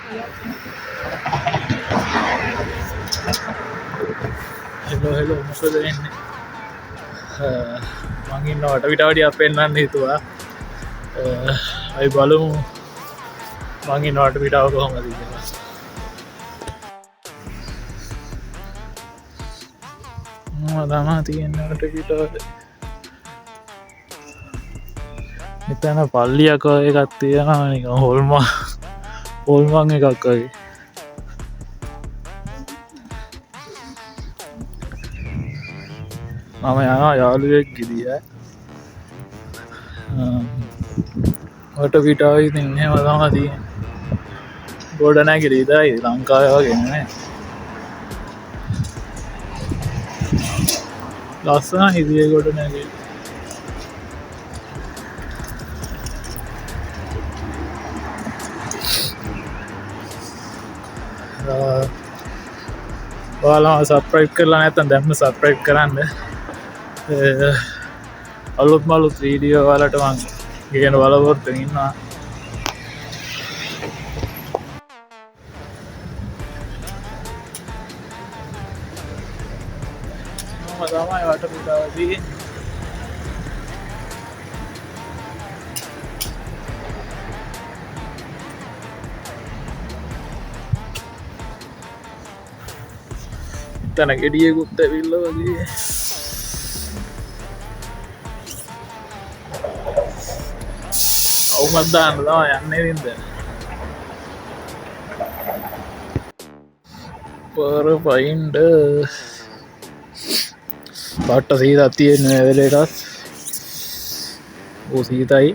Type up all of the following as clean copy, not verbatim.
Hello මොකද වෙන්නේ? මං ඉන්න වටපිටාවටියක් පෙන්වන්න හිතුවා. අපි බලමු මං ඉන්න වටපිටාව කොහොමද කියලා. තමා තියෙන වටපිටාව. මෙතන පල්ලියක් වගේ එකක් තියෙනවා නිකන් හොල්මන් එකක් වගේ. මම යනවා යාළුවෙක් ගිදිය. වටපිටාව ඉතින් එහෙම තමයි තියෙන්නේ. ගොඩනැගිලි විතරයි ලංකාවේ වගේ නෙමෙයි. ලස්සනයි ඉතින් ගොඩනැගිලි. ඔයාලා සබ්ස්ක්‍රයිබ් කරලා නැත්නම් දැම්ම සබ්ස්ක්‍රයිබ් කරන්න. අලුත් වීඩියෝ වලට මං කියන බලපොරොත්තු ඉන්නවා. මම තමයි වටපිටාව තියෙන්නේ. තන ගෙඩියකුත් ඇවිල්ලා වගේ. අවුමත් දාන්න තමයි යන්නේ වින්ද. පර පයින්ඩ බට්ට සීතක් තියෙන වෙලටත් ඕ සීතයි.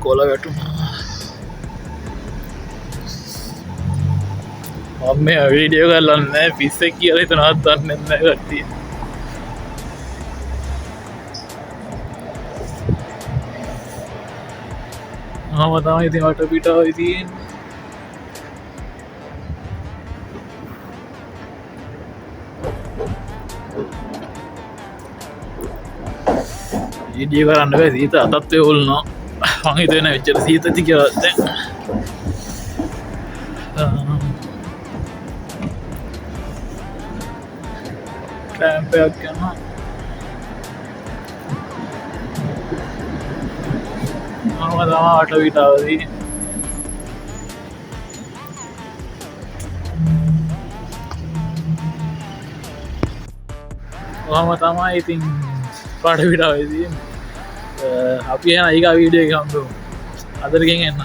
කොල වැටුණා. මම මේ වීඩියෝ කරලන්නේ පිස්සෙක් කියලා හිතනවත් දන්නේ නැහැ කට්ටිය. මම තමයි ඉතින් වටපිටාවේ තියෙන්නේ. වීඩියෝ කරන්න බෑ සීත අතත් වේවුල්නවා. මං හිතුවේ මෙච්චර සීතති කියලා දැන්. කැම්පයක් යනවා. මම තමයි වටපිටාවේ තියෙන්නේ. මම තමයි ඉතින් වටපිටාවේ තියෙන්නේ. අපි යන ඊගා වීඩියෝ එක හම්බෙමු. අදට ගෙන් එන්න.